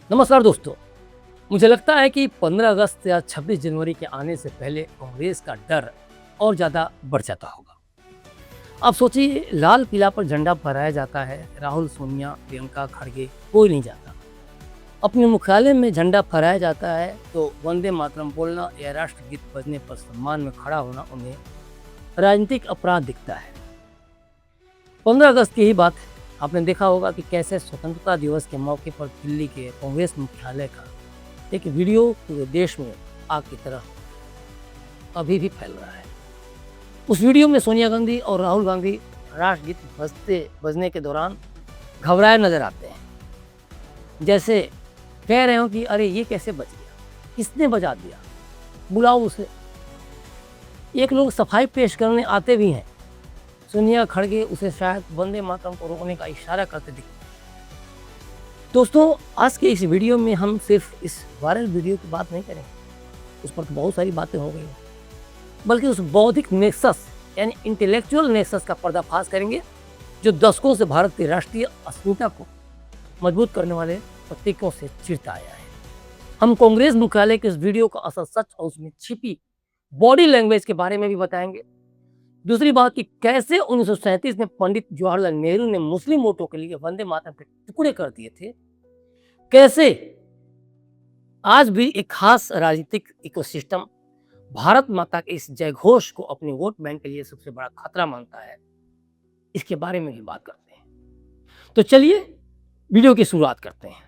नमस्कार दोस्तों। मुझे लगता है कि 15 अगस्त या 26 जनवरी के आने से पहले कांग्रेस का डर और ज़्यादा बढ़ जाता होगा। अब सोचिए, लाल किला पर झंडा फहराया जाता है, राहुल, सोनिया, प्रियंका, खड़गे कोई नहीं जाता। अपने मुख्यालय में झंडा फहराया जाता है तो वंदे मातरम बोलना या राष्ट्रगीत बजने पर सम्मान में खड़ा होना उन्हें राजनीतिक अपराध दिखता है। 15 अगस्त की ही बात है। आपने देखा होगा कि कैसे स्वतंत्रता दिवस के मौके पर दिल्ली के कांग्रेस मुख्यालय का एक वीडियो पूरे देश में आग की तरह अभी भी फैल रहा है। उस वीडियो में सोनिया गांधी और राहुल गांधी राष्ट्रगीत बजने के दौरान घबराए नजर आते हैं, जैसे कह रहे हो कि अरे ये कैसे बच गया, किसने बजा दिया, बुलाओ उसे। एक लोग सफाई पेश करने आते भी हैं। सोनिया, खड़गे उसे शायद वंदे मातरम को रोकने का इशारा करते दिखते हैं। दोस्तों, आज के इस वीडियो में हम सिर्फ इस वायरल वीडियो की बात नहीं करेंगे, उस पर तो बहुत सारी बातें हो गई हैं, बल्कि उस बौद्धिक नेक्सस यानी इंटेलेक्चुअल नेक्सस का पर्दाफाश करेंगे जो दशकों से भारत की राष्ट्रीय अस्मिता को मजबूत करने वाले प्रतीकों से चिरता आया है। हम कांग्रेस मुख्यालय के इस वीडियो का असल सच और उसमें छिपी बॉडी लैंग्वेज के बारे में भी बताएंगे। दूसरी बात कि कैसे 1937 में पंडित जवाहरलाल नेहरू ने मुस्लिम वोटों के लिए वंदे मातरम के टुकड़े कर दिए थे, कैसे आज भी एक खास राजनीतिक इकोसिस्टम भारत माता के इस जयघोष को अपने वोट बैंक के लिए सबसे बड़ा खतरा मानता है, इसके बारे में भी बात करते हैं। तो चलिए वीडियो की शुरुआत करते हैं।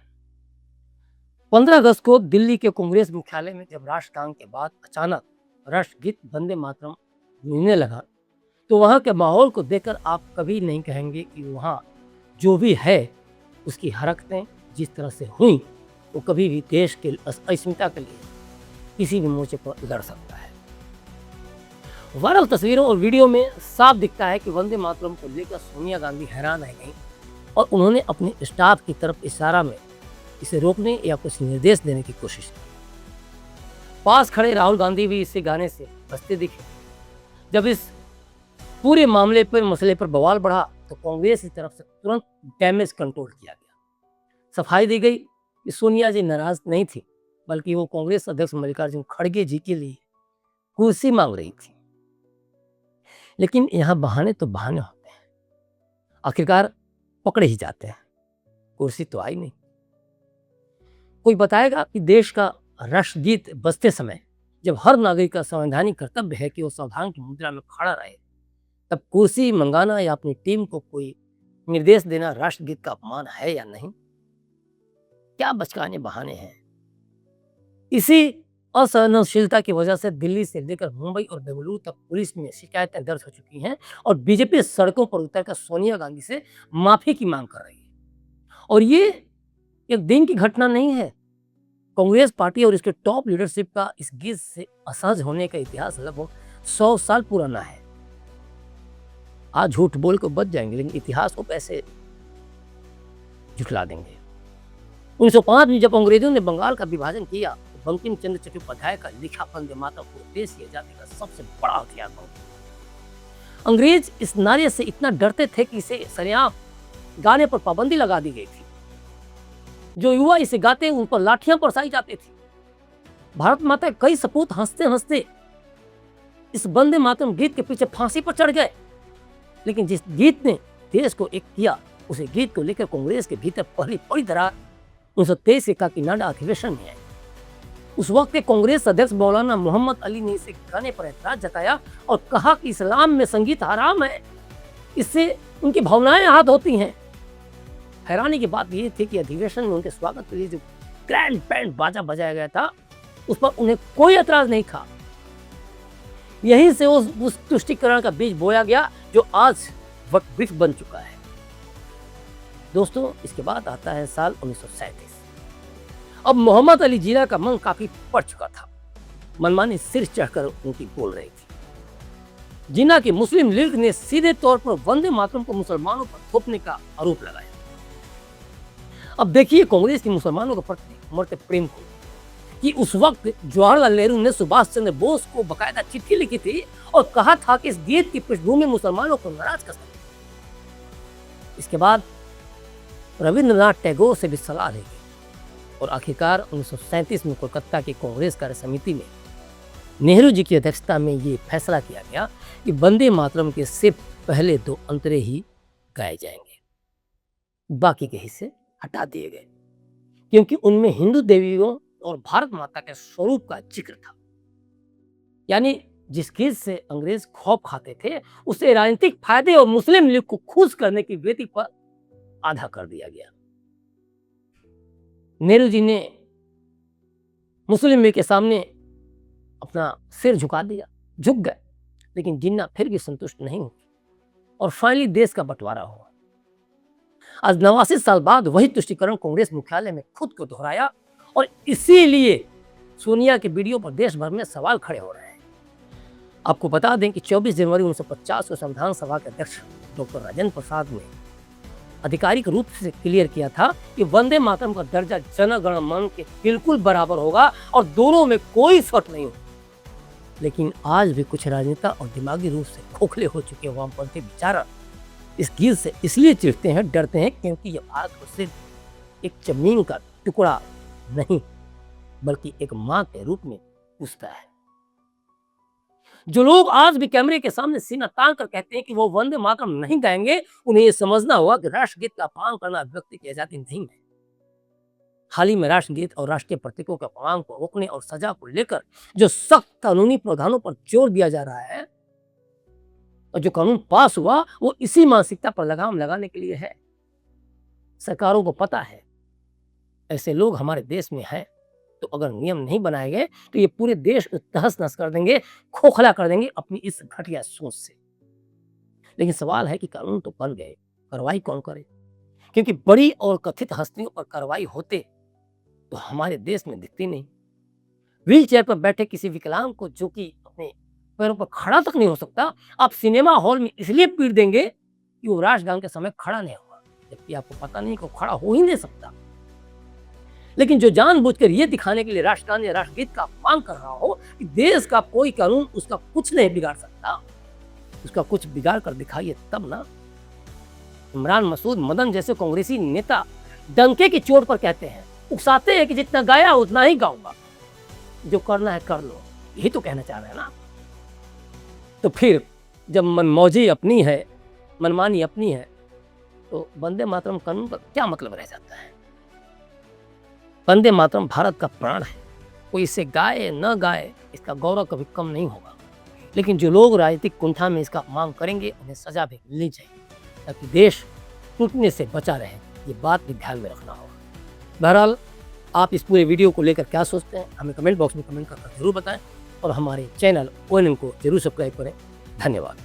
15 अगस्त को दिल्ली के कांग्रेस मुख्यालय में जब राष्ट्रगान के बाद अचानक राष्ट्रगीत वंदे मातरम गूंजने लगा तो वहाँ के माहौल को देखकर आप कभी नहीं कहेंगे कि वहाँ जो भी है उसकी हरकतें जिस तरह से हुई वो कभी भी देश के अस्मिता के लिए किसी भी मोर्चे पर लड़ सकता है। वायरल तस्वीरों और वीडियो में साफ दिखता है कि वंदे मातरम को लेकर सोनिया गांधी हैरान रह गई और उन्होंने अपने स्टाफ की तरफ इशारा में इसे रोकने या कुछ निर्देश देने की कोशिश की। पास खड़े राहुल गांधी भी इसे गाने से बचते दिखे। जब इस पूरे मसले पर बवाल बढ़ा तो कांग्रेस की तरफ से तुरंत डैमेज कंट्रोल किया गया। सफाई दी गई कि सोनिया जी नाराज नहीं थी, बल्कि वो कांग्रेस अध्यक्ष मल्लिकार्जुन खड़गे जी के लिए कुर्सी मांग रही थी। लेकिन यहाँ बहाने तो बहाने होते हैं, आखिरकार पकड़े ही जाते हैं, कुर्सी तो आई नहीं। कोई बताएगा कि देश का राष्ट्रगीत बजते समय जब हर नागरिक का संवैधानिक कर्तव्य है कि वो सावधान की मुद्रा में खड़ा रहे, तब कुर्सी मंगाना या अपनी टीम को कोई निर्देश देना राष्ट्रगीत का अपमान है या नहीं? क्या बचकाने बहाने हैं। इसी असहनशीलता की वजह से दिल्ली से लेकर मुंबई और बेंगलुरु तक पुलिस में शिकायतें दर्ज हो चुकी हैं और बीजेपी सड़कों पर उतरकर सोनिया गांधी से माफी की मांग कर रही है। और ये एक दिन की घटना नहीं है। कांग्रेस पार्टी और इसके टॉप लीडरशिप का इस गीत से असहज होने का इतिहास लगभग 100 साल पुराना है। आज झूठ बोल को बच जाएंगे, लेकिन इतिहास को कैसे झुठला देंगे। 1905 में जब अंग्रेजों ने बंगाल का विभाजन किया तो बंकिम चंद्र चट्टोपाध्याय का लिखा वंदे मातरम को देश की आजादी का सबसे बड़ा हथियार बन गया। अंग्रेज इस नारे से इतना डरते थे कि इसे सरेआम गाने पर पाबंदी लगा दी गई थी। जो युवा इसे गाते उन पर लाठियां बरसाई जाती थी। भारत माता के कई सपूत हंसते हंसते इस वंदे मातरम गीत के पीछे फांसी पर चढ़ गए। लेकिन जिस गीत ने देश को एक किया, उसे गीत को लेकर कांग्रेस के भीतर पहली बड़ी दरार 1923 के काकीनाडा अधिवेशन में आई। उस वक्त के कांग्रेस अध्यक्ष मौलाना मोहम्मद अली ने इसे गाने पर ऐतराज जताया और कहा कि इस्लाम में संगीत हराम है, इससे उनकी भावनाएं आहत होती हैं। हैरानी की बात यह थी कि अधिवेशन में उनके स्वागत के लिए जो ग्रैंड बैंड बाजा बजाया गया था उस पर उन्हें कोई ऐतराज नहीं था। यहीं से उस तुष्टिकरण का बीज बोया गया जो आज वृक्ष बन चुका है। दोस्तों, इसके बाद आता है साल 1937। अब मोहम्मद अली जिन्ना का मन काफी पड़ चुका था। मनमानी सिर चढ़कर उनकी बोल रही थी। जिन्ना की मुस्लिम लीग ने सीधे तौर पर वंदे मातरम को मुसलमानों पर थोपने का आरोप लगाया। अब देखिए कांग्रेस की मुसलमानों के प्रति मरते प्रेम को कि उस वक्त जवाहरलाल नेहरू ने सुभाष चंद्र बोस को बकायदा चिट्ठी लिखी थी और कहा था कि इस गीत की पृष्ठभूमि मुसलमानों को नाराज कर सकती है। इसके बाद रविंद्रनाथ टैगोर से भी सलाह ली गई और आखिरकार 1937 में कोलकाता की कांग्रेस कार्य समिति में नेहरू जी की अध्यक्षता में ये फैसला किया गया कि वंदे मातरम के सिर्फ पहले 2 अंतरे ही गाए जाएंगे, बाकी के हिस्से हटा दिए गए क्योंकि उनमें हिंदू देवियों और भारत माता के स्वरूप का जिक्र था। यानी जिस गीत से अंग्रेज खौफ खाते थे उसे राजनीतिक फायदे और मुस्लिम लीग को खुश करने की वेदी पर आधा कर दिया गया। नेहरू जी ने मुस्लिम लीग के सामने अपना सिर झुका दिया, झुक गए, लेकिन जिन्ना फिर भी संतुष्ट नहीं हुई और फाइनली देश का बंटवारा हुआ। आज 89 साल बाद वही तुष्टीकरण कांग्रेस मुख्यालय में खुद को दोहराया और इसीलिए सोनिया के वीडियो पर देश भर में सवाल खड़े हो रहे हैं। आपको बता दें कि 24 जनवरी 1950 को संविधान सभा के अध्यक्ष डॉक्टर राजेंद्र प्रसाद ने आधिकारिक रूप से क्लियर किया था कि वंदे मातरम का दर्जा जन गण मन के बिल्कुल बराबर होगा और दोनों में कोई फर्क नहीं होगा। लेकिन आज भी कुछ राजनेता और दिमागी रूप से खोखले हो चुके वामपंथी विचारक इस गीत से इसलिए चिढ़ते हैं, डरते हैं, क्योंकि यह भारत को सिर्फ एक जमीन का टुकड़ा नहीं बल्कि एक मां के रूप में पूछता है। जो लोग आज भी कैमरे के सामने सीना तान कर कहते हैं कि वो वंदे मातरम नहीं गाएंगे, उन्हें यह समझना होगा कि राष्ट्रगीत का अपमान करना व्यक्ति की आजादी नहीं है। हाल ही में राष्ट्रगीत और राष्ट्रीय प्रतीकों के अपमान को रोकने और सजा को लेकर जो सख्त कानूनी प्रावधानों पर जोर दिया जा रहा है और जो कानून पास हुआ वो इसी मानसिकता पर लगाम लगाने के लिए है। सरकारों को पता है ऐसे लोग हमारे देश में हैं, तो अगर नियम नहीं बनाए गए तो ये पूरे देश को तहस नहस कर देंगे, खोखला कर देंगे अपनी इस घटिया सोच से। लेकिन सवाल है कि कानून तो बन गए, कार्रवाई कौन करे? क्योंकि बड़ी और कथित हस्तियों पर कार्रवाई होते तो हमारे देश में दिखती नहीं। व्हील चेयर पर बैठे किसी विकलांग को जो कि अपने पैरों पर खड़ा तक नहीं हो सकता, आप सिनेमा हॉल में इसलिए पीट देंगे कि वो राष्ट्रगान के समय खड़ा नहीं हुआ, जबकि आपको पता नहीं कि वो खड़ा हो ही नहीं सकता। लेकिन जो जानबूझकर ये दिखाने के लिए राष्ट्रगान या राष्ट्रगीत का अपमान कर रहा हो कि देश का कोई कानून उसका कुछ नहीं बिगाड़ सकता, उसका कुछ बिगाड़ कर दिखाइए तब ना। इमरान मसूद, मदन जैसे कांग्रेसी नेता डंके की चोट पर कहते हैं, उकसाते हैं कि जितना गाया उतना ही गाऊंगा, जो करना है कर लो, यही तो कहना चाह रहे हैं ना। तो फिर जब मनमौजी अपनी है, मनमानी अपनी है, तो वंदे मातरम कानून का क्या मतलब रह जाता है? वंदे मातरम भारत का प्राण है, कोई इसे गाए न गाए इसका गौरव कभी कम नहीं होगा। लेकिन जो लोग राजनीतिक कुंठा में इसका मांग करेंगे उन्हें सजा भी मिलनी चाहिए ताकि देश टूटने से बचा रहे। ये बात भी ध्यान में रखना होगा। बहरहाल आप इस पूरे वीडियो को लेकर क्या सोचते हैं हमें कमेंट बॉक्स में कमेंट करके जरूर बताएं और हमारे चैनल ONN को जरूर सब्सक्राइब करें। धन्यवाद।